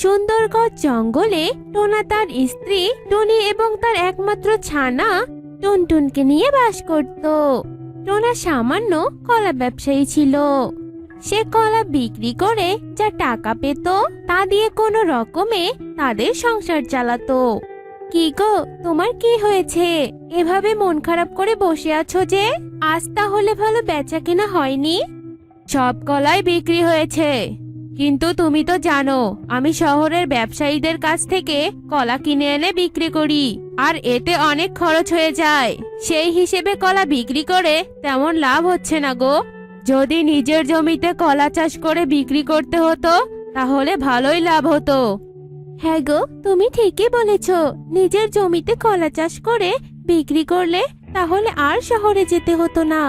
সুন্দরগড় জঙ্গলে টোনা তার স্ত্রী টুনি এবং তার একমাত্র ছানা টুনটুনকে নিয়ে বাস করত। টোনা সামান্য কলা ব্যবসায়ী ছিল। সে কলা বিক্রি করে যা টাকা পেত তা দিয়ে কোনো রকমে তাদের সংসার চালাতো। কি গো, তোমার কি হয়েছে? এভাবে মন খারাপ করে বসে আছো যে? আজ তাহলে ভালো বেচা কেনা হয়নি? সব কলাই বিক্রি হয়েছে, কিন্তু তুমি তো জানো আমি শহরের ব্যবসায়ীদের কাছ থেকে কলা কিনে এনে বিক্রি করি, আর এতে অনেক খরচ হয়ে যায়। সেই হিসেবে কলা বিক্রি করে তেমন লাভ হচ্ছে না গো। যদি নিজের জমিতে কলা চাষ করে বিক্রি করতে হতো তাহলে ভালোই লাভ হতো। হ্যাঁ গো, তুমি ঠিকই বলেছ। নিজের জমিতে কলা চাষ করে বিক্রি করলে তাহলে আর শহরে যেতে হতো না,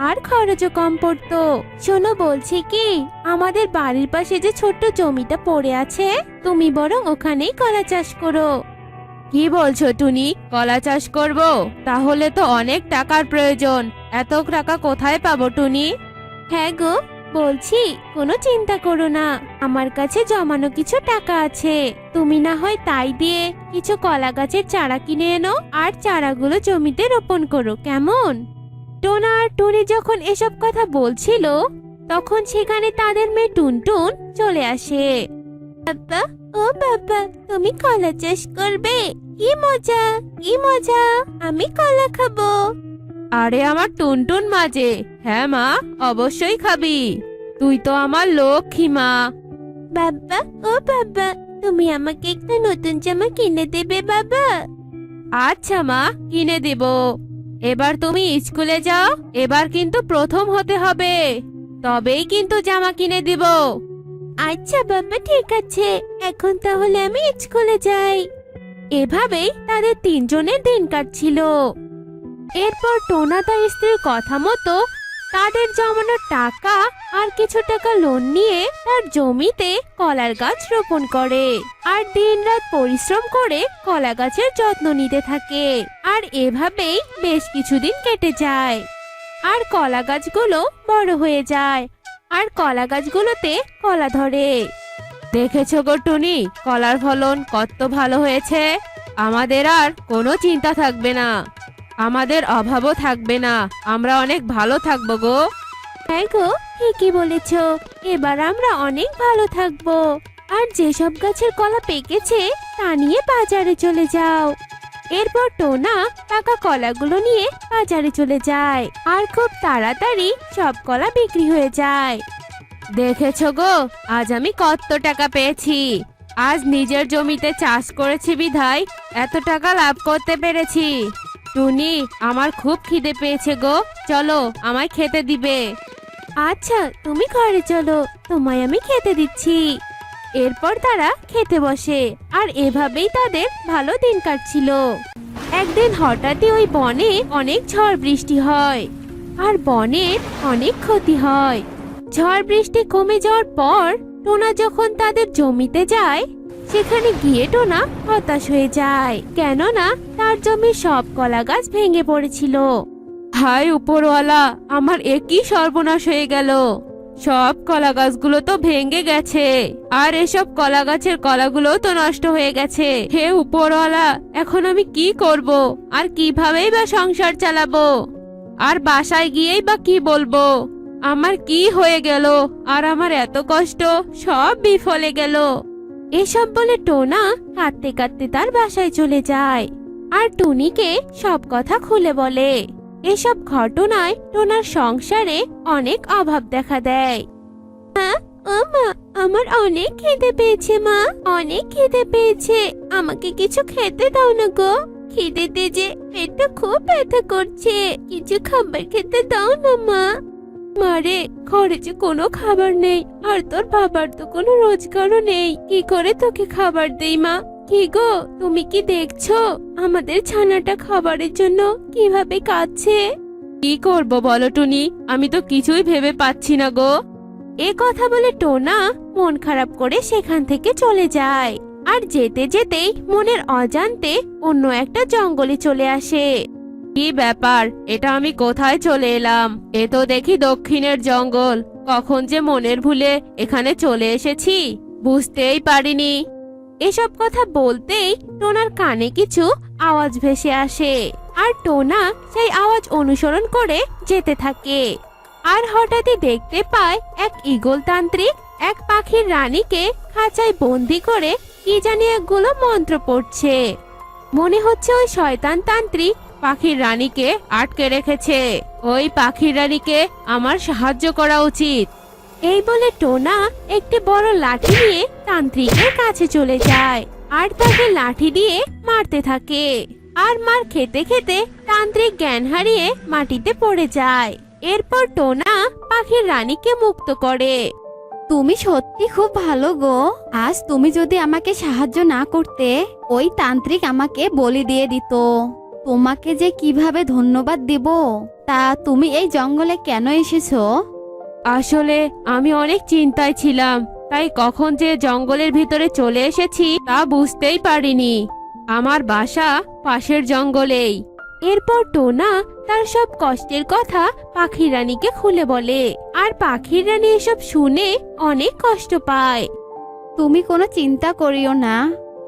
আর খরচও কম পড়তো। শোনো, বলছি কি, আমাদের বাড়ির পাশে যে ছোট্ট জমিটা পড়ে আছে, তুমি বরং ওখানেই কলা চাষ করো। কি বলছো টুনি? কলা চাষ করব? তাহলে তো অনেক টাকার প্রয়োজন। এত টাকা কোথায় পাবো টুনি? হ্যাঁ গো, বলছি কোনো চিন্তা করো না, আমার কাছে জমানো কিছু টাকা আছে। তুমি না হয় তাই দিয়ে কিছু কলা গাছের চারা কিনে এনো আর চারাগুলো জমিতে রোপণ করো, কেমন? টোনা আর টুনি যখন এসব কথা বলছিল তখন সেখানে তাদের মেয়ে টুনটুন চলে আসে। বাবা, ও বাবা, তুমি কলা চাষ করবে? কি মজা, কি মজা, আমি কলা খাবো। আরে আমার টুনটুন মাঝে, হ্যাঁ মা, অবশ্যই খাবি, তুই তো আমার লক্ষ্মী মা। বাবা, ও বাবা, তুমি আমাকে একটা নতুন জামা কিনে দেবে বাবা? আচ্ছা মা, কিনে দেব। এবার তুমি স্কুলে যাও, এবার কিন্তু প্রথম হতে হবে, তবেই কিন্তু জামা কিনে দিব। আচ্ছা বাবা, ঠিক আছে, এখন তাহলে আমি স্কুলে যাই। এভাবেই তাদের তিনজনের দিন কাটছিল। এরপর টোনা তার স্ত্রীর কথা মতো তাদের জমানো টাকা আর কিছু টাকা লোন নিয়ে তার জমিতে কলার গাছ রোপণ করে আর দিনরাত পরিশ্রম করে কলা গাছের যত্ন নিতে থাকে। আর এভাবেই বেশ কিছুদিন কেটে যায় আর কলা গাছগুলো বড় হয়ে যায় আর কলা গাছগুলোতে কলা ধরে। দেখেছো গো টুনি, কলার ফলন কত ভালো হয়েছে। আমাদের আর কোনো চিন্তা থাকবে না, আমাদের অভাবও থাকবে না, আমরা অনেক ভালো থাকবো গো। হ্যাঁ গো, ঠিকই বলেছ, এবার আমরা অনেক ভালো থাকবো। আর যেসব গাছের কলা পেকেছে তা নিয়ে বাজারে চলে যাও। এরপর টোনা পাকা কলাগুলো নিয়ে বাজারে চলে যায় আর খুব তাড়াতাড়ি সব কলা বিক্রি হয়ে যায়। দেখেছো গো, আজ আমি কত টাকা পেয়েছি। আজ নিজের জমিতে চাষ করেছি বিধায় এত টাকা লাভ করতে পেরেছি। টুনি, আমার খুব খিদে পেয়েছে গো, চলো আমায় খেতে দিবে। আচ্ছা, তুমি ঘরে চলো, তোমায় আমি খেতে দিচ্ছি। এরপর তারা খেতে বসে আর এভাবেই তাদের ভালো দিন কাটছিল। একদিন হঠাৎই ওই বনে অনেক ঝড় বৃষ্টি হয় আর বনের অনেক ক্ষতি হয়। ঝড় বৃষ্টি কমে যাওয়ার পর টোনা যখন তাদের জমিতে যায়, সেখানে গিয়ে টোনা হতাশ হয়ে যায়, কেননা তার জমির সব কলা গাছ ভেঙে পড়েছিল। হায় উপরওয়ালা, আমার একই সর্বনাশ হয়ে গেল, সব কলা গাছগুলো তো ভেঙে গেছে আর এসব কলা গাছের কলাগুলো তো নষ্ট হয়ে গেছে। হে উপরওয়ালা, এখন আমি কি করব আর কিভাবেই বা সংসার চালাবো? আর বাসায় গিয়েই বা কি বলবো? আমার কি হয়ে গেল আর আমার এত কষ্ট সব বিফলে গেল। এসব বলে টোনা কাঁদতে কাঁদতে তার বাসায় চলে যায় আর টুনিকে সব কথা খুলে বলে। এসব ঘটনায় টোনার সংসারে অনেক অভাব দেখা দেয়। ও মা, আমার অনেক খিদে পেয়েছে মা, অনেক খিদে পেয়েছে, আমাকে কিছু খেতে দাও না গো। খিদেতে যে পেটটা খুব ব্যথা করছে, কিছু খাবার খেতে দাও না মা। মারে, ঘরে যে কোনো খাবার নেই আর তোর বাবার তো কোনো রোজগারও নেই, কি করে তোকে খাবার দেই মা? কি গো, তুমি কি দেখছো আমাদের ছানাটা খাবারের জন্য কিভাবে কাঁদছে? কি করব বলো টুনি, আমি তো কিছুই ভেবে পাচ্ছি না গো। এ কথা বলে টোনা মন খারাপ করে সেখান থেকে চলে যায় আর যেতে যেতেই মনের অজান্তে অন্য একটা জঙ্গলে চলে আসে। কি ব্যাপার, এটা আমি কোথায় চলে এলাম? এ তো দেখি দক্ষিণের জঙ্গল, কখন যে মনের ভুলে এখানে চলে এসেছি। বুঝতেই পারিনি। এসব কথা বলতেই টোনার কানে কিছু আওয়াজ ভেসে আসে, আর টোনা সেই আওয়াজ অনুসরণ করে যেতে থাকে। আর হঠাৎই দেখতে পায় এক ঈগল তান্ত্রিক এক পাখির রানীকে খাঁচায় বন্দি করে কি জানি একগুলো মন্ত্র পড়ছে। মনে হচ্ছে ওই শয়তান তান্ত্রিক পাখির রানীকে আটকে রেখেছে। ওই পাখির রানীকে আমার সাহায্য করা উচিত। এই বলে টোনা একটি বড় লাঠি নিয়ে তান্ত্রিকের কাছে চলে যায় আর তাকে লাঠি দিয়ে মারতে থাকে। আর মার খেতে খেতে তান্ত্রিক জ্ঞান হারিয়ে মাটিতে পড়ে যায়। এরপর টোনা পাখির রানীকে মুক্ত করে। তুমি সত্যি খুব ভালো গো। আজ তুমি যদি আমাকে সাহায্য না করতে, ওই তান্ত্রিক আমাকে বলি দিয়ে দিত। তোমাকে যে কিভাবে ধন্যবাদ দিব। তা তুমি এই জঙ্গলে কেন এসেছো? আসলে আমি অনেক চিন্তায় ছিলাম, তাই কখন যে জঙ্গলের ভিতরে চলে এসেছি তা বুঝতেই পারিনি। আমার বাসা পাশের জঙ্গলেই। এরপর টোনা তার সব কষ্টের কথা পাখির রানীকে খুলে বলে, আর পাখির রানী এসব শুনে অনেক কষ্ট পায়। তুমি কোনো চিন্তা করিও না,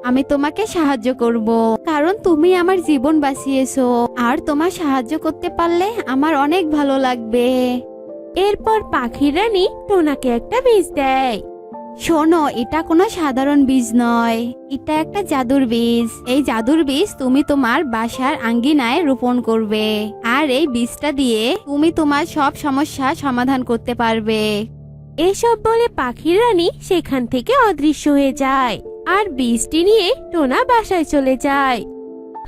আমি তোমাকে সাহায্য করব। কারণ তুমি আমার জীবন বাঁচিয়েছো, আর তোমার সাহায্য করতে পারলে আমার অনেক ভালো লাগবে। এরপর পাখির রানী টোনাকে একটা বীজ দেয়। শোনো, এটা কোনো সাধারণ বীজ নয়, এটা একটা জাদুর বীজ। এই জাদুর বীজ তুমি তোমার বাসার আঙ্গিনায় রোপণ করবে, আর এই বীজটা দিয়ে তুমি তোমার সব সমস্যা সমাধান করতে পারবে। এসব বলে পাখির রানী সেখান থেকে অদৃশ্য হয়ে যায়, আর বীজটি নিয়ে টোনা বাসায় চলে যায়।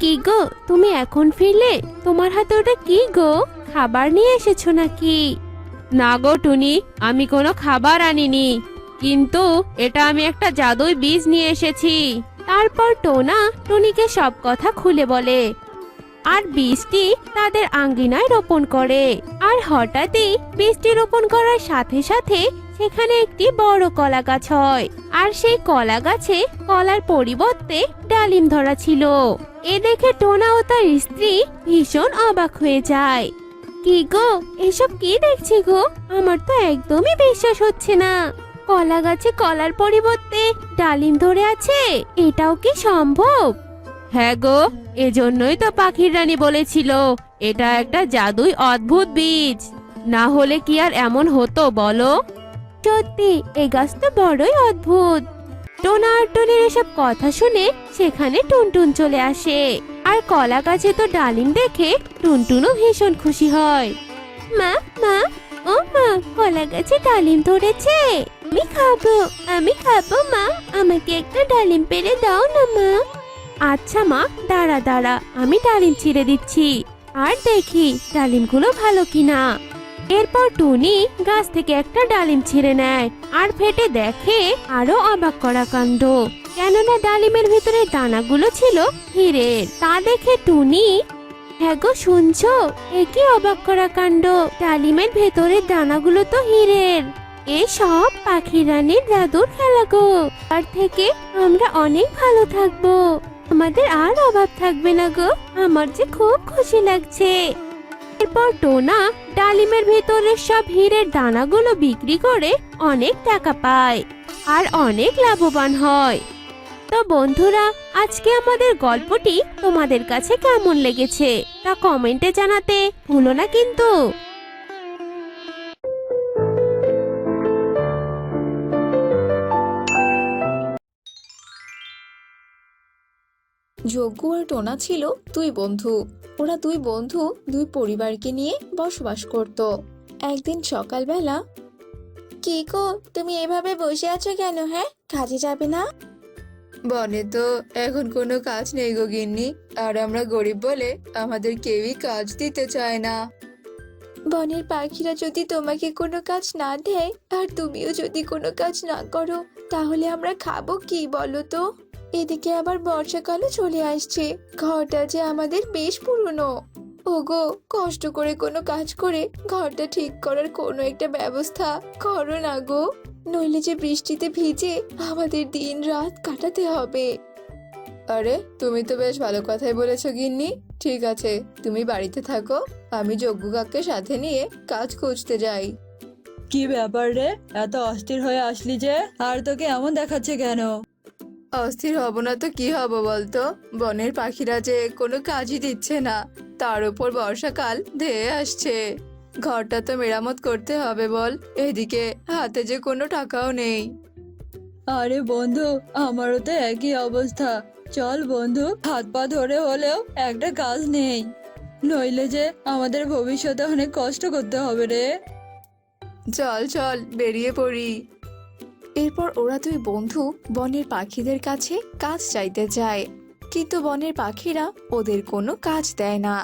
কি গো, তুমি এখন ফিরলে? তোমার হাতে ওটা কি গো? খাবার নিয়ে এসেছো নাকি? না গো টুনি, আমি কোনো খাবার আনিনি, কিন্তু এটা আমি একটা জাদুই বীজ নিয়ে এসেছি। তারপর টোনা টুনিকে সব কথা খুলে বলে, আর বীজটি তাদের আঙ্গিনায় রোপণ করে। আর হঠাৎই বীজটি রোপণ করার সাথে সাথে সেখানে একটি বড় কলা গাছ হয়, আর সেই কলা গাছে কলার পরিবর্তে ডালিম ধরা ছিল। এ দেখে টোনা ও তার স্ত্রী ভীষণ অবাক হয়ে যায়। কি গো, এসব কি দেখছি গো? আমার তো একদমই বিশ্বাস হচ্ছে না। কলা গাছে কলার পরিবর্তে ডালিম ধরে আছে, এটাও কি সম্ভব? হ্যাঁ গো, এজন্যই তো পাখির রানী বলেছিল এটা একটা জাদুই অদ্ভুত বীজ। না হলে কি আর এমন হতো বলো? সত্যি এই গাছ তো বড়ই অদ্ভুত। টোনা আর টুনির এসব কথা শুনে সেখানে টুনটুন চলে আসে, আর কলা গাছে তো ডালিম দেখে টুনটুনও ভীষণ খুশি হয়। মা মা, ও মা, কলা গাছে ডালিম ধরেছে, আমি খাবো মা, আমাকে একটা ডালিম পেড়ে দাও না মা। আচ্ছা মা, দাঁড়া দাঁড়া, আমি ডালিম ছিঁড়ে দিচ্ছি, আর দেখি ডালিমগুলো ভালো কিনা। এরপর টুনি গাছ থেকে একটা ডালিম ছিঁড়ে নেয়, আর ফেটে দেখে আরো অবাক করা কাণ্ড। কেননা ডালিমের ভিতরে দানাগুলো ছিল হীরের। তা দেখে টুনি, হ্যাঁ গো শুনছো, এ কি অবাক করা কাণ্ড! ডালিমের ভেতরে দানাগুলো তো হীরের। এসব পাখি রানীর জাদুর খেলা গো। আর থেকে আমরা অনেক ভালো থাকবো, আমাদের আর অভাব থাকবে না গো। আমার যে খুব খুশি লাগছে। এরপর টোনা ডালিমের ভেতরের সব হীরের দানাগুলো বিক্রি করে অনেক টাকা পায়, আর অনেক লাভবান হয়। তো বন্ধুরা, আজকে আমাদের গল্পটি তোমাদের কাছে কেমন লেগেছে তা কমেন্টে জানাতে ভুলো না কিন্তু। যজ্ঞ আর টোনা ছিল দুই বন্ধু। ওরা দুই বন্ধু দুই পরিবারকে নিয়ে বসবাস করত। একদিন সকালবেলা, কি গো, তুমি এভাবে বসে আছো কেন? হ্যাঁ, কাজে যাবে না? বনে তো এখন কোনো কাজ নেই গো গিন্নি, আর আমরা গরিব বলে আমাদের কেউই কাজ দিতে চায় না। বনের পাখিরা যদি তোমাকে কোনো কাজ না দেয়, আর তুমিও যদি কোনো কাজ না করো, তাহলে আমরা খাবো কি বলো তো? এদিকে আবার বর্ষাকালও চলে আসছে, ঘরটা যে আমাদের বেশ পুরনো। ওগো, কষ্ট করে কোনো কাজ করে ঘরটা ঠিক করার কোনো একটা ব্যবস্থা করো না গো, নইলে যে বৃষ্টিতে ভিজে আমাদের দিন রাত কাটাতে হবে। আরে, তুমি তো বেশ ভালো কথাই বলেছো গিন্নি। ঠিক আছে, তুমি বাড়িতে থাকো, আমি যজ্ঞ কাককে সাথে নিয়ে কাজ খুঁজতে যাই। কি ব্যাপার রে, এত অস্থির হয়ে আসলি যে? আর তোকে এমন দেখাচ্ছে কেন? অস্থির হব না তো কি হব বলতো? বনের পাখিরা যে কোনো কাজই দিচ্ছে না, তার উপর বর্ষাকাল ধেয়ে আসছে। ঘরটা তো মেরামত করতে হবে বল, এদিকে হাতে যে কোনো টাকাও নেই। আরে বন্ধু, আমারও তো একই অবস্থা। চল বন্ধু, হাত পা ধরে হলেও একটা কাজ নেই, নইলে যে আমাদের ভবিষ্যতে অনেক কষ্ট করতে হবে রে। চল চল বেরিয়ে পড়ি। এরপর ওরা দুই বন্ধু বনের পাখিদের কাছে কাজ চাইতে যায়, কিন্তু বনের পাখিরা ওদের কোনো কাজ দেয় না।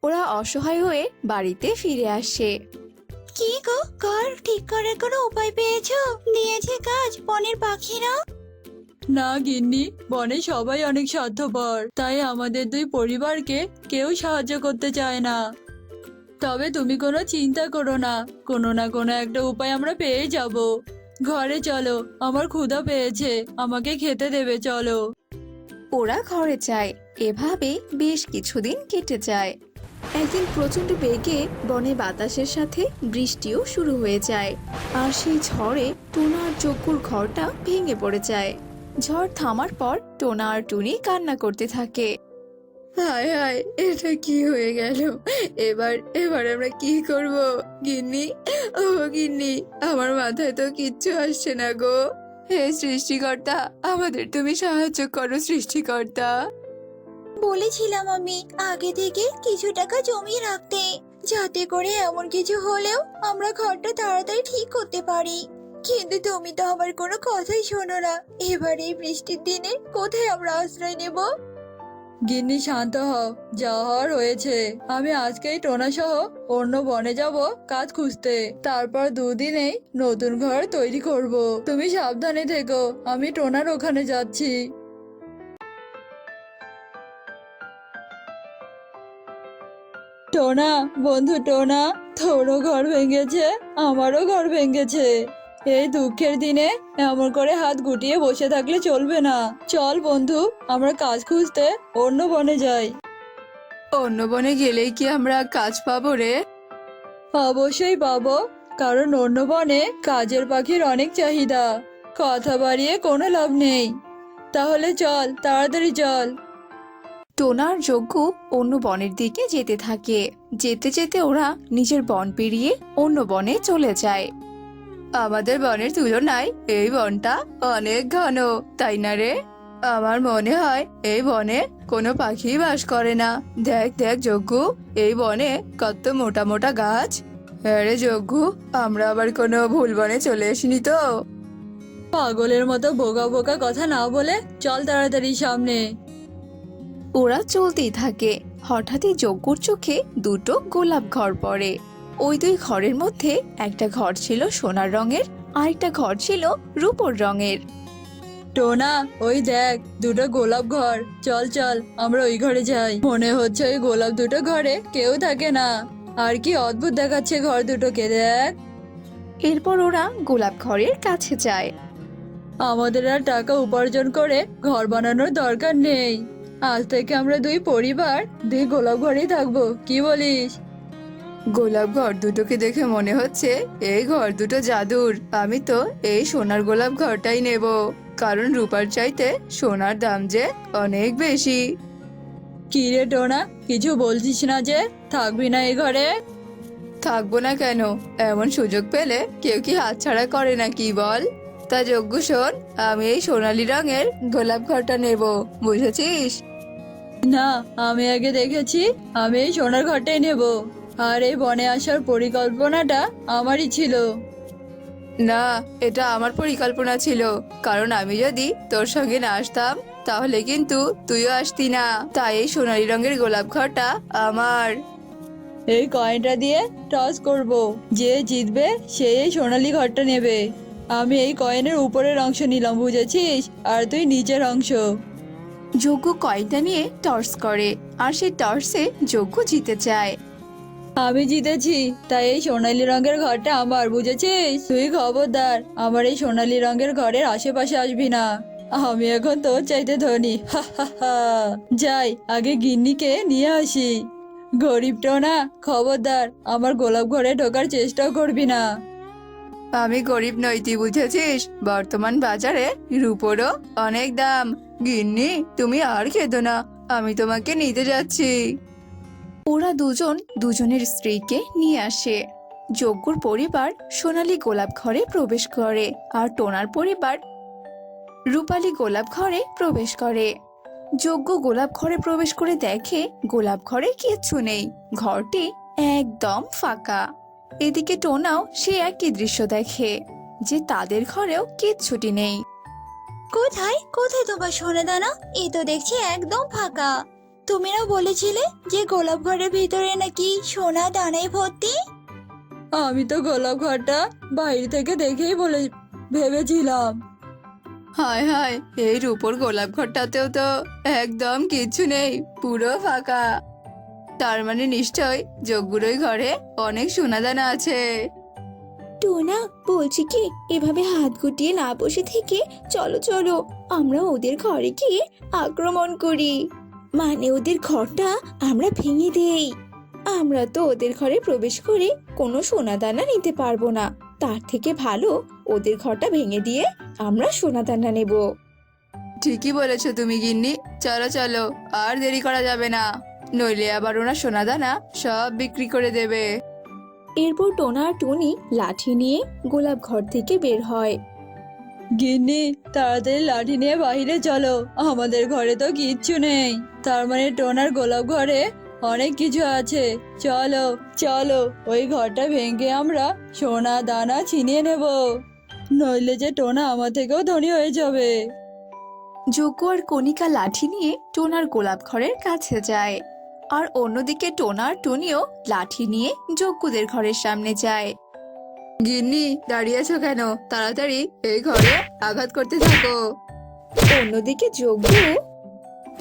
ওরা অসহায় হয়ে বাড়িতে ফিরে আসে। কি গো, ঘর ঠিক করার কোনো উপায় পেয়েছো? দিয়েছে কাজ বনের পাখিরা? না গিন্নি, বনে সবাই অনেক স্বার্থপর, তাই আমাদের দুই পরিবারকে কেউ সাহায্য করতে চায় না। তবে তুমি কোনো চিন্তা করো না, কোনো না কোনো একটা উপায় আমরা পেয়ে যাব। ঘরে চলো, আমার ক্ষুধা পেয়েছে, আমাকে খেতে দেবে, চলো। ওরা ঘরে যায়। এভাবে বেশ কিছুদিন কেটে যায়। একদিন প্রচন্ড বেগে বনে বাতাসের সাথে বৃষ্টিও শুরু হয়ে যায়, আর সেই ঝড়ে টোনা আর চক্কুর ঘরটা ভেঙে পড়ে যায়। ঝড় থামার পর টোনা আর টুনি কান্না করতে থাকে। হায় হায়, এটা কি হয়ে গেল? এবার এবার আমরা কি করব? গিন্নি, ও গিন্নি, আমার মাথায় তো কিচ্ছু আসছে না গো। হে সৃষ্টিকর্তা, আমাদের তুমি সাহায্য করো সৃষ্টিকর্তা। বলেছিলাম আমি আগে থেকে কিছু টাকা জমিয়ে রাখতে, যাতে করে এমন কিছু হলেও আমরা ঘরটা তাড়াতাড়ি ঠিক করতে পারি। কিন্তু তুমি তো আমার কোনো কথাই শোনো না। এবার এই বৃষ্টির দিনে কোথায় আমরা আশ্রয় নেব? গিন্নি শান্ত হও, যা হওয়ার হয়েছে। আমি আজকেই টোনা সহ অন্য বনে যাব কাজ খুঁজতে, তারপর দুদিনেই নতুন ঘর তৈরি করব। তুমি সাবধানে থেকো, আমি টোনার ওখানে যাচ্ছি। টোনা, বন্ধু টোনা, তোরও ঘর ভেঙেছে, আমারও ঘর ভেঙেছে। এই দুঃখের দিনে এমন করে হাত গুটিয়ে বসে থাকলে চলবে না। চল বন্ধু, আমরা কাজ খুঁজতে অন্য বনে যাই। অন্য বনে গেলেই কি আমরা কাজ পাবো রে? অবশ্যই পাবো, কারণ অন্য বনে কাজের পাখির অনেক চাহিদা। কথা বাড়িয়ে কোনো লাভ নেই। তাহলে চল, তাড়াতাড়ি চল। টোনার যজ্ঞ অন্য বনের দিকে যেতে থাকে। যেতে যেতে ওরা নিজের বন পেরিয়ে অন্য বনে চলে যায়। আমাদের বনের তুলনায় এই বনটা অনেক ঘন, তাই না রে? আমার মনে হয় এই বনে কোনো পাখি বাস করে না। দেখ দেখ যজ্ঞ, এই বনে কত মোটা মোটা গাছ। হ্যাঁ রে যজ্ঞ, আমরা আবার কোনো ভুল বনে চলে আসিনি তো? পাগলের মতো বোকা বোকা কথা না বলে চল তাড়াতাড়ি সামনে। ওরা চলতেই থাকে। হঠাৎই যজ্ঞর চোখে দুটো গোলাপ ঘর পড়ে। ওই দুই ঘরের মধ্যে একটা ঘর ছিল সোনার রঙের, আর একটা ঘর ছিল রূপোর রঙের। টোনা, ওই দেখ দুটো গোলাপ ঘর, চল চল আমরা ওই ঘরে যাই। মনে হচ্ছে ওই গোলাপ দুটো ঘরে কেউ থাকে না। আর কি অদ্ভুত দেখাচ্ছে ঘর দুটোকে, দেখ। এরপর ওরা গোলাপ ঘরের কাছে যায়। আমাদের আর টাকা উপার্জন করে ঘর বানানোর দরকার নেই। আজ থেকে আমরা দুই পরিবার দুই গোলাপ ঘরেই থাকবো, কি বলিস? গোলাপ ঘর দুটোকে দেখে মনে হচ্ছে এই ঘর দুটো জাদুর। আমি তো এই সোনার গোলাপ ঘরটাই নেব, কারণ রূপার চাইতে সোনার দাম যে অনেক বেশি। কি রে টোনা, কিছু বলছিস না যে? থাকবি না এই ঘরে? থাকবো না কেন? এমন সুযোগ পেলে কেউ কি হাতছাড়া করে না, কি বল? তা যজ্ঞ শোন, আমি এই সোনালী রঙের গোলাপ ঘরটা নেব, বুঝেছিস? না, আমি আগে দেখেছি, আমি এই সোনার ঘরটাই নেব। আর এই বনে আসার পরিকল্পনাটা আমারই ছিল। না, এটা আমার পরিকল্পনা ছিল, কারণ আমি যদি তোর সঙ্গে না আসতাম তাহলে কিন্তু তুইও আসতি না। তাই এই সোনালী রঙের গোলাপ ঘরটা আমার। এই কয়েনটা দিয়ে টস করব, যে জিতবে সে এই সোনালী ঘরটা নেবে। আমি এই কয়েনের উপরের অংশ নিলাম, বুঝেছিস? আর তুই নিচের অংশ। যজ্ঞ কয়েনটা নিয়ে টর্চ করে, আর সেই টর্চে যজ্ঞ জিতে যায়। আমি জিতেছি, তাই এই সোনালী রঙের ঘরটা আমার, বুঝেছিস? তুই খবরদার আমার এই সোনালী রঙের ঘরের আশেপাশে আসবি না। আমি এখন তোর চাইতে ধনী। হা হা হা। যাই, আগে গিন্নিকে নিয়ে আসি। গরিব টোনা, খবরদার আমার গোলাপ ঘরে ঢোকার চেষ্টাও করবি না। আমি গরিব নই, তুই বুঝেছিস? বর্তমান বাজারে রূপোরও অনেক দাম। গিন্নি, তুমি আর কেঁদো না, আমি তোমাকে নিতে যাচ্ছি। ওরা দুজন দুজনের স্ত্রীকে নিয়ে আসে। যজ্ঞর পরিবার সোনালী গোলাপ ঘরে প্রবেশ করে, আর টোনার পরিবার রূপালী গোলাপ ঘরে প্রবেশ করে। যজ্ঞ গোলাপ ঘরে প্রবেশ করে দেখে গোলাপ ঘরে কিচ্ছু নেই, ঘরটি একদম ফাঁকা। এদিকে টোনাও সে একই দৃশ্য দেখে যে তাদের ঘরেও কিচ্ছুটি নেই। কোথায় কোথায় তোমার সোনা দানা? এ তো দেখছি একদম ফাঁকা। তুমি না বলেছিলে যে গোলাপ ঘরের ভিতরে নাকি সোনা দানায় ভর্তি? আমি তো গোলাপ ঘরটা বাইরে থেকে দেখেই ভেবেছিলাম। হায় হায়, এই রূপোর গোলাপ ঘরটাতেও তো একদম কিচ্ছু নেই, পুরো ফাঁকা। তার মানে নিশ্চয় যজ্ঞুর ওই ঘরে অনেক সোনাদানা আছে। টোনা, বলছি কি, এভাবে হাত গুটিয়ে না বসে থেকে চলো চলো আমরা ওদের ঘরে গিয়ে আক্রমণ করি, মানে ওদের ঘরটা আমরা ভেঙে দেই। আমরা তো ওদের ঘরে প্রবেশ করে কোনো সোনাদানা নিতে পারবো না, তার থেকে ভালো ওদের ঘরটা ভেঙে দিয়ে আমরা সোনাদানা নেব। ঠিকই বলেছো তুমি গিন্নি, চলো চলো, আর দেরি করা যাবে না, নইলে আবার ওরা সোনাদানা সব বিক্রি করে দেবে। এরপর টোনা আর টুনি লাঠি নিয়ে গোলাপ ঘর থেকে বের হয়। গিন্নি, তাড়াতাড়ি লাঠি নিয়ে বাইরে চলো, আমাদের ঘরে তো কিচ্ছু নেই। তার মানে টোনার গোলাপ ঘরে অনেক কিছু আছে। চলো চলো, ওই ঘরটা ভেঙে আমরা সোনা দানা ছিনিয়ে নেব, নইলে যে টোনা আমার থেকেও ধনী হয়ে যাবে। যজ্ঞ আর কণিকা লাঠি নিয়ে টোনার গোলাপ ঘরের কাছে যায়, আর অন্যদিকে টোনা আর টুনিও লাঠি নিয়ে যজ্ঞদের ঘরের সামনে যায়। গিন্নি, দাঁড়িয়ে আছো কেন? তাড়াতাড়ি এই ঘরে আঘাত করতে থাকো। অন্যদিকে যজ্ঞ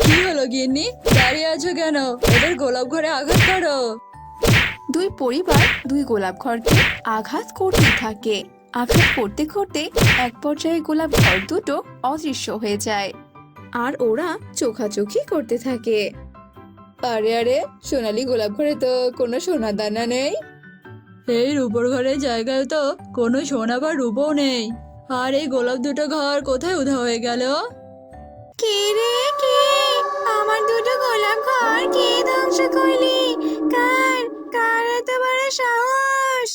কি হলো গিন্নি, দাঁড়িয়ে আছো কেন? ওদের গোলাপ ঘরে আঘাত করো। দুই পরিবার দুই গোলাপ ঘরকে আঘাত করতে থাকে। আঘাত করতে করতে এক পর্যায়ে গোলাপ ঘর দুটো অদৃশ্য হয়ে যায়, আর ওরা চোখাচোখি করতে থাকে। আরে আরে, সোনালী গোলাপ ঘরে তো কোনো সোনাদানা নেই। এই রূপোর ঘরের জায়গায় তো কোনো সোনা বা রূপও নেই, আর এই গোলাপ দুটো ঘর কোথায় উধাও হয়ে গেল? কে রে কে? আমার দুটো গোলাপ ঘর কে ধ্বংস করলি? কার কার এত বড় সাহস?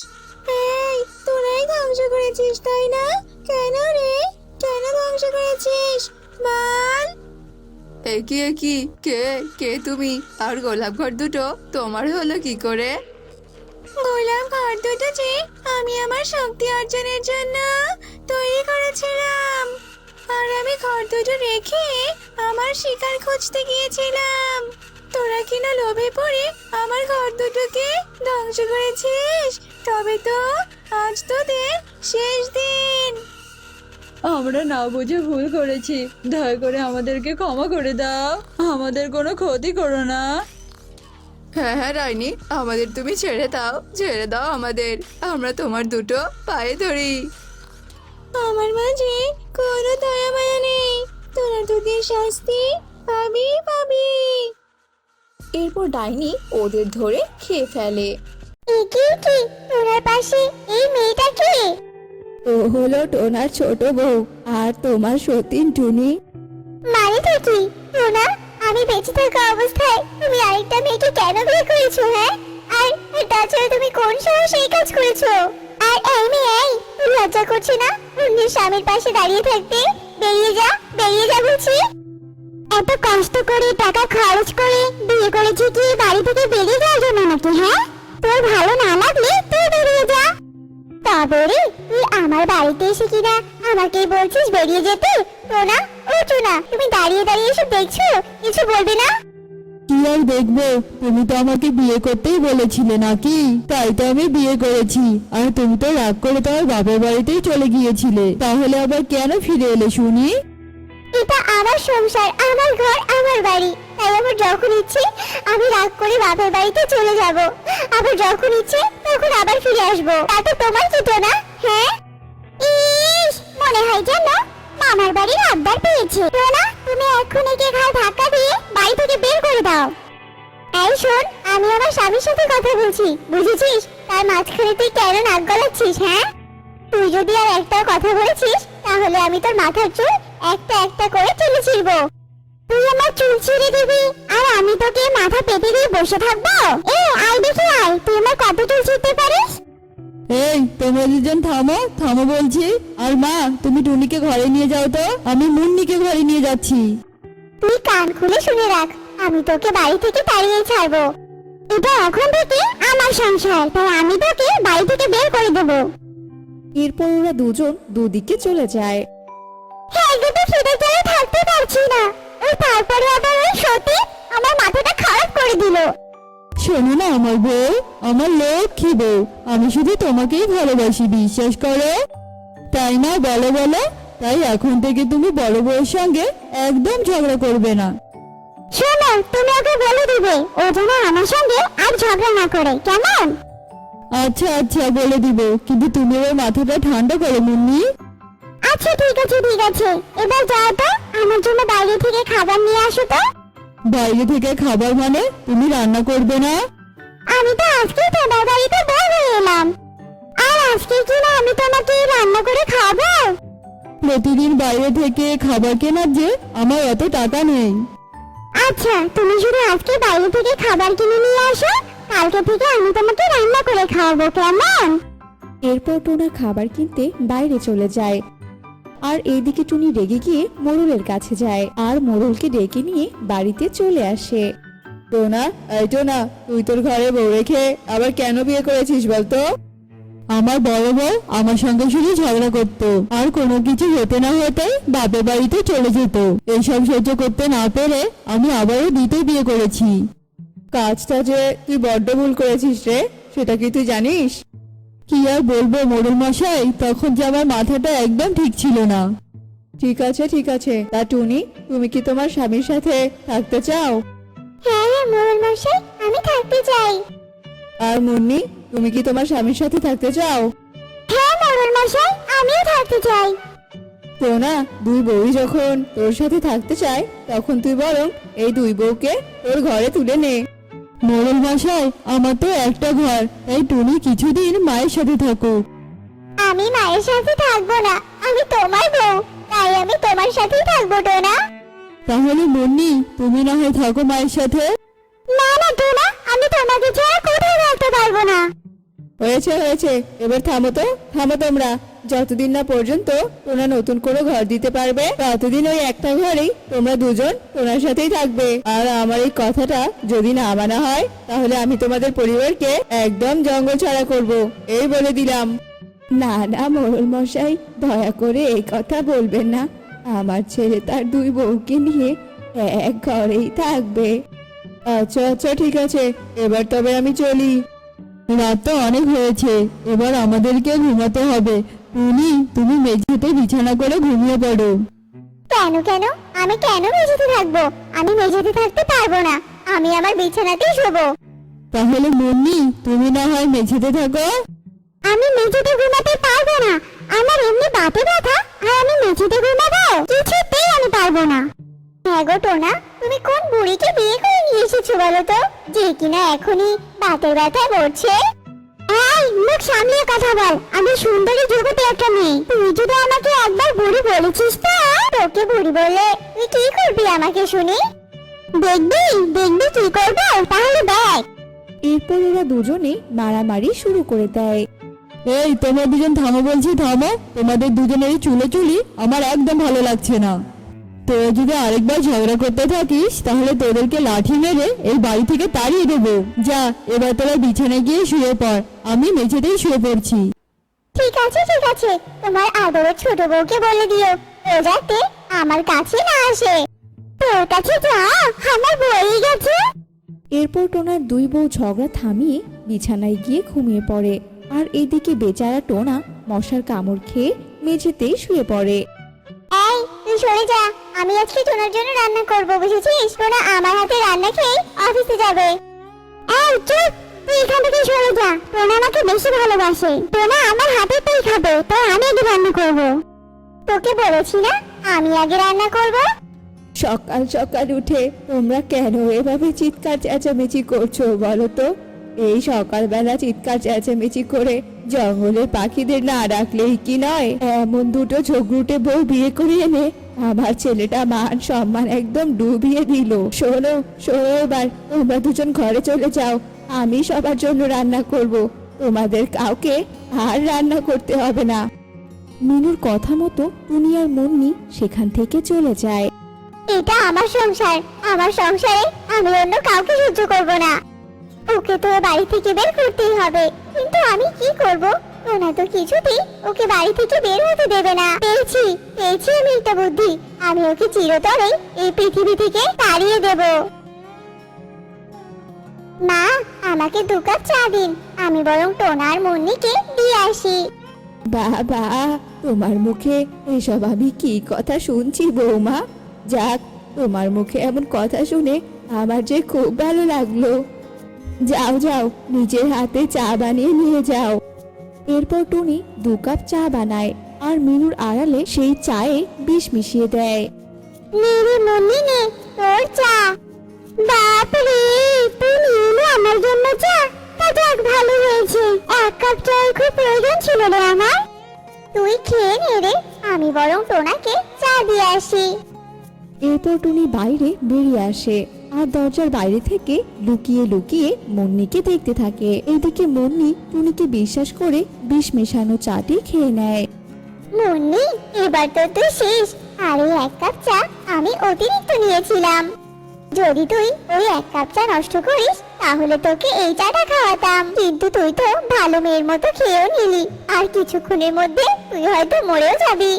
এই, তোরাই ধ্বংস করেছিস তাই না? কেন রে, কেন ধ্বংস করেছিস বল? একি কে কে তুমি? আর গোলাপ ঘর দুটো তোমার হলো কি করে? গোলাপ ঘর দুটো যে আমি আমার শক্তি অর্জনের জন্য তৈরি করেছিলাম, আর আমি ঘর দুটো রেখে আমার শিকার খুঁজতে গিয়েছিলাম। তোরা কিনা লোভে পড়ে আমার ঘর দুটোকে ধ্বংস করেছিস। তবে তো আজ তোদের শেষ দিন। আমরা না বুঝে ভুল করেছি, দয়া করে আমাদেরকে ক্ষমা করে দাও, আমাদের কোনো ক্ষতি করো না। হ্যাঁ হ্যাঁ রাইনি, আমাদের তুমি ছেড়ে দাও আমাদের, আমরা তোমার দুটো পায়ে ধরি। আমার মাঝে কোনো দয়া মায়া নেই, তোরা তোদের শাস্তি পাবি। এরপর ডাইনি ওদের ধরে খেয়ে ফেলে। কি তোরার পাশে এই মেয়েটা কে? ও হলো টোনার ছোট বউ, আর তোমার সতীন টুনি। মানে তো কি টোনা, আমি বেঁচে থাকা অবস্থায় তুমি আরেকটা মেয়েকে কেন বিয়ে করেছো? হ্যাঁ, আর তাছাড়া তুমি কোন সাহসে এই কাজ করেছো? আর এই মেয়ে, এই, তোর লজ্জা করছে না অন্যের স্বামীর পাশে দাঁড়িয়ে থাকতে? বেরিয়ে যা বলছি। এত কষ্ট করে টাকা খরচ করে বিয়ে করেছি কি বাড়ি থেকে বেরিয়ে যাওয়ার জন্য নাকি? হ্যাঁ, তোর ভালো না লাগলে তুই বেরিয়ে যা। তারপরে তুই আমার বাড়িতে এসে কিনা আমাকে বলছিস বেরিয়ে যেতে? টোনা, ও টোনা, তুমি দাঁড়িয়ে দাঁড়িয়ে এসব দেখছো, কিছু বলবে না? কি আর দেখবো, তুমি তো আমাকে বিয়ে করতেই বলেছিলে নাকি, তাই তো আমি বিয়ে করেছি। আর তুমি তো রাগ করে তোমার বাবার বাড়িতেই চলে গিয়েছিলে, তাহলে আবার কেন ফিরে এলে শুনি? এটা আমার সংসার, আমার ঘর, আমার বাড়ি, তাই আমার যখন ইচ্ছে আমি রাগ করে বাপের বাড়িতে চলে যাব, আবার যখন ইচ্ছে তখন আবার ফিরে আসবো। তাতে তোমার কি টোনা? হ্যাঁ, ইস, মনে হয় যেন মামার বাড়ির আবদার পেয়েছে। টোনা, তুমি এখন একে ঘাড় ধাক্কা দিয়ে বাড়ি থেকে বের করে দাও। এই শোন, আমি আমার স্বামীর সাথে কথা বলছি, বুঝেছিস? তার মাঝখানে তুই কেন নাক গলাচ্ছিস? হ্যাঁ, তুই যদি আর একটা কথা বলেছিস তাহলে আমি তোর মাথার চুল একটা একটা করে তুলে ছিড়বো। তুই আমার চুল ছিঁড়ে দিবি আর আমি তোকে মাথা পেতে দিয়ে বসে থাকবো? আয় দেখি আয়, তুই আমার কত চুল ছিঁড়তে পারিস। এই তোমরা দুজন থামো থামো বলছি। আর মা, তুমি টুনিকে ঘরে নিয়ে যাও তো, আমি মুন্নিকে ঘরে নিয়ে যাচ্ছি। তুই কান খুলে শুনে রাখ, আমি তোকে বাড়ি থেকে তাড়িয়ে ছাড়বো। এটা এখন থেকে আমার সংসার, তাই আমি তোকে বাড়ি থেকে বের করে দেবো। এরপর ওরা দুজন দুদিকে চলে যায়। হ্যাঁ কিন্তু খিদে জ্বালা থাকতে পারছি না। তারপরে আবার ওই সতী আমার মাথাটা খারাপ করে দিল। শোনো না আমার বউ, আমার লক্ষ্মী বউ, আমি শুধু তোমাকেই ভালোবাসি, বিশ্বাস করো। তাই না, বলো বলো। তাই এখন থেকে তুমি বড় বউয়ের সঙ্গে একদম ঝগড়া করবে না। শোনো, তুমি ওকে বলে দিবে ও যেন আমার সঙ্গে আর ঝগড়া না করে, কেমন? আচ্ছা আচ্ছা বলে দিব, কিন্তু তুমি ওর মাথাটা ঠান্ডা করো মুন্নি। আচ্ছা ঠিক আছে ঠিক আছে, এবার যাও তো, আমার জন্য বাইরে থেকে খাবার নিয়ে আসো তো। বাইরে থেকে খাবার মানে তুমি রান্না করবে না? আমি তো আজকে তোমার বাড়িতে বউ হয়ে এলাম, আর আজকে কি না আমি তোমাকে রান্না করে খাবো? প্রতিদিন বাইরে থেকে খাবার কেনার যে আমার অত টাকা নেই। আচ্ছা তুমি শুধু আজকে বাইরে থেকে খাবার কিনে নিয়ে আসো, কালকে থেকে আমি তোমাকে রান্না করে খাওয়াবো, কেমন? এরপর টোনা খাবার কিনতে বাইরে চলে যায়। আর এইদিকে টুনি রেগে গিয়ে মোড়লের কাছে যায় আর মোড়লকে ডেকে নিয়ে বাড়িতে চলে আসে। টোনা, এই টোনা, তুই তোর ঘরে বউ রেখে আবার কেন বিয়ে করেছিস বলতো? আমার বড় বউ আমার সঙ্গে শুধু ঝগড়া করতো, আর কোনো কিছু হতে না হতে বাপের বাড়িতে চলে যেত। এইসব সহ্য করতে না পেরে আমি আবারও দ্বিতীয় বিয়ে করেছি। কাজটা যে তুই বড্ড ভুল করেছিস রে, সেটা কি তুই জানিস? কি আর বলবো মোড়ল মশাই, তখন যে আমার মাথাটা একদম ঠিক ছিল না। ঠিক আছে, তা টুনি, তুমি কি তোমার স্বামীর সাথে থাকতে চাও? হ্যাঁ হ্যাঁ মোড়ল মশাই, আমি থাকতে চাই। আর মুন্নি, তুমি কি তোমার স্বামীর সাথে থাকতে চাও? হ্যাঁ মোড়ল মশাই, আমিও থাকতে চাই। তো না, দুই বউই যখন তোর সাথে থাকতে চায়, তখন তুই বরং এই দুই বউকে তোর ঘরে তুলে নে। মোড়ল মশাই, আমার তো একটা ঘর, তাই টুনি কিছুদিন মায়ের সাথে থাকুক। আমি মায়ের সাথে থাকবো না, আমি তোমার বউ, তাই আমি তোমার সাথেই থাকবো টোনা। তাহলে মুন্নি, তুমি না হয় থাকো মায়ের সাথে। না না টোনা, আমি তোমাকে ছাড়া কোথাও থাকতে পারবো না। হয়েছে, এবার থামো তোমরা। যতদিন না পর্যন্ত তোমরা নতুন করে ঘর দিতে পারবে, ততদিন ওই একটা ঘরেই তোমরা দুজন তোনার সাথেই থাকবে। আর আমার এই কথাটা যদি না মানা হয়, তাহলে আমি তোমাদের পরিবারকে একদম জঙ্গল ছাড়া করব, এই বলে দিলাম। না না মোড়ল মশাই, দয়া করে এই কথা বলবেন না। আমার ছেলে তার দুই বউকে নিয়ে এক ঘরেই থাকবে। আচ্ছা ঠিক আছে, এবার তবে আমি চলি। রাত তো অনেক হয়েছে, এবার আমাদেরকে ঘুমাতে হবে। টুনি, তুমি মেঝেতে বিছানা করে ঘুমিয়ে পড়ো। কেন কেন, আমি কেন মেঝেতে থাকবো? আমি মেঝেতে থাকতে পারবো না, আমি আমার বিছানাতেই শোবো। তাহলে মুন্নি, তুমি না হয় মেঝেতে থাকো। আমি মেঝেতে ঘুমাতে পারবো না, আমার এমনি বাতে ব্যথা, আর আমি মেঝেতে ঘুমাবো? কিছুতেই আমি পারবো না। হ্যাঁ গো টোনা, তুমি কোন বুড়িকে বিয়ে করে নিয়ে এসেছো বলো তো, যে কিনা এখনই বাতের ব্যথায় মরছে? এই মুখ সামলিয়ে কথা বল, আমি সুন্দরী যুবতী একটা মেয়ে। তুই যদি আমাকে একবার বুড়ি বলেছিস তো, তোকে বুড়ি বললে তুই কি করবি আমাকে শুনি? দেখবি কি করবো, তাহলে দেখ। এরপর ওরা দুজনে মারামারি শুরু করে দেয়। এই তোমরা দুজন থামো বলছি, থামো। তোমাদের দুজনের এই চুলি আমার একদম ভালো লাগছে না। তোরা যদি আরেকবার ঝগড়া করতে থাকিস, তাহলে তোদেরকে লাঠি মেরে এই বাড়ি থেকে তাড়িয়ে দেবো। যা, এবার তোরা বিছানায় গিয়ে শুয়ে পড়, আমি মেঝেতেই শুয়ে পড়ছি। ঠিক আছে, তোমার আদরের ছোট বউকে বলে দিও ও যাতে আমার কাছে না আসে। তোর কাছে যা, আমার বই গেছে। এরপর টোনার দুই বউ ঝগড়া থামিয়ে বিছানায় গিয়ে ঘুমিয়ে পড়ে। আর এদিকে বেচারা টোনা মশার কামড় খেয়ে মেঝেতেই শুয়ে পড়ে। এই তুই সরে যা, আমি আজকে টোনার জন্য রান্না করব, বুঝেছিস? টোনা আমার হাতে রান্না খেয়ে অফিসে যাবে। এই চুপ, তুই এখান থেকে সরে যা, টোনা আমাকে বেশি ভালোবাসে। টোনা আমার হাতে তুই খাবে, তাই আমি আগে রান্না করব। তোকে বলেছি না আমি আগে রান্না করব। সকাল সকাল উঠে তোমরা কেন এভাবে চিৎকার চেঁচামেচি করছো বলো তো? এই সকালবেলা চিৎকার চেঁচামেচি করে জঙ্গলের পাখিদের না ডাকলেই কি নয়? এমন দুটো ঝগড়ুটে বউ বিয়ে করে এনে আমার ছেলেটা মান সম্মান একদম ডুবিয়ে দিল। শোনো শোনো, এবার তোমরা দুজন ঘরে চলে যাও, আমি সবার জন্য রান্না করব, তোমাদের কাউকে আর রান্না করতে হবে না। মিনুর কথা মতো টুনি আর মুন্নি সেখান থেকে চলে যায়। এটা আমার সংসার, আমার সংসারে আমি অন্য কাউকে সহ্য করব না। ওকে তো বাড়ি থেকে বের করতেই হবে, কিন্তু আমি কি করব? ওনা তো কিছুতেই ওকে বাড়ি থেকে বের হতে দেবে না। পেয়েছি পেয়েছি আমি একটা বুদ্ধি, আমি ওকে চিরতরে এই পৃথিবী থেকে তাড়িয়ে দেব। মা, আমাকে 2 কাপ চা দিন, আমি বরং টোনা আর মুন্নিকে দিয়ে আসি। বাবা, তোমার মুখে এসব আমি কি কথা শুনছি বৌমা? যাক, তোমার মুখে এমন কথা শুনে আমার যে খুব ভালো লাগলো। যাও যাও, নিজের হাতে চা বানিয়ে নিয়ে যাও। এরপর টুনি 2 কাপ চা বানায় আর মিনুর আড়ালে সেই চায়ে বিষ মিশিয়ে দেয়। মেরে মুন্নি নে তোর চা। বাপরে, তুই নিয়ে আমার জন্য চা? তা যাক, ভালো হয়েছে, 1 কাপ চায়ের খুব প্রয়োজন ছিল রে আমার। তুই খেয়ে নে রে, আমি বরং টোনাকে চা দিয়ে আসি। এরপর টুনি বাইরে বেরিয়ে আসে আর দরজার বাইরে থেকে লুকিয়ে লুকিয়ে মুন্নিকে দেখতে থাকে। এদিকে মুন্নি টুনিকে বিশ্বাস করে বিষ মেশানো চাটি খেয়ে নেয়। মুন্নি, এবার তো তুই শেষ। আর এই 1 কাপ চা আমি অতিরিক্ত নিয়েছিলাম। যদি তুই ওই 1 কাপ চা নষ্ট করিস তাহলে তোকে এই চাটা খাওয়াতাম, কিন্তু তুই তো ভালো মেয়ের মতো খেয়েও নিলি, আর কিছুক্ষণের মধ্যে তুই হয়তো মরেও যাবি।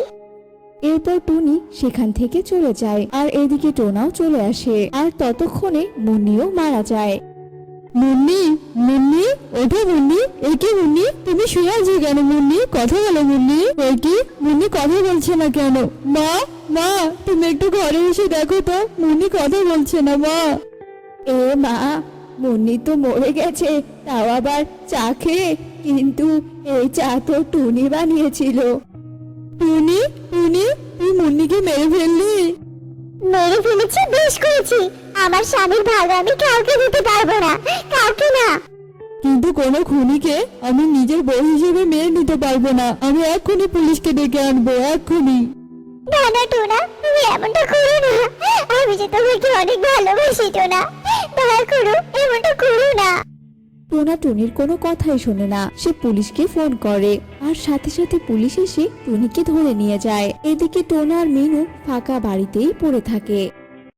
এরপর টুনি সেখান থেকে চলে যায় আর এদিকে টোনাও চলে আসে আর ততক্ষণে মুন্নিও মারা যায়। মুন্নি, মুন্নি, ওঠো মুন্নি। একে মুন্নি, তুমি শুয়ে আছো কেন? মুন্নি, কথা বলো মুন্নি। একে মুন্নি কথা বলছে না কেন? মা, মা, তুমি একটু ঘরে এসে দেখো তো, মুন্নি কথা বলছে না। মা, এ মা, মুন্নি তো মরে গেছে, তাও আবার চা খেয়ে, কিন্তু এই চা তো টুনি বানিয়েছিল। টুনি, টুনি, তুই মুন্নিকে মেরে ফেললি? মেরে ফেলেছি, বেশ করেছি। আমার স্বামীর ভাগ আমি কাউকে দিতে পারবো না, কাউকে না। কিন্তু কোনো খুনিকে আমি নিজের বউ হিসেবে মেনে নিতে পারবো না। আমি এক্ষুনি পুলিশকে ডেকে আনবো, এক্ষুনি। না না টোনা, তুমি এমনটা করো না। আমি যে তোমাকে অনেক ভালোবাসি টোনা, দয়া করো, এমনটা করো না। টোনা টুনির কোনো কথাই শোনে না। সে পুলিশকে ফোন করে আর সাথে সাথে পুলিশ এসে টুনিকে ধরে নিয়ে যায়। এদিকে টোনা আর মিনু ফাঁকা বাড়িতেই পড়ে থাকে।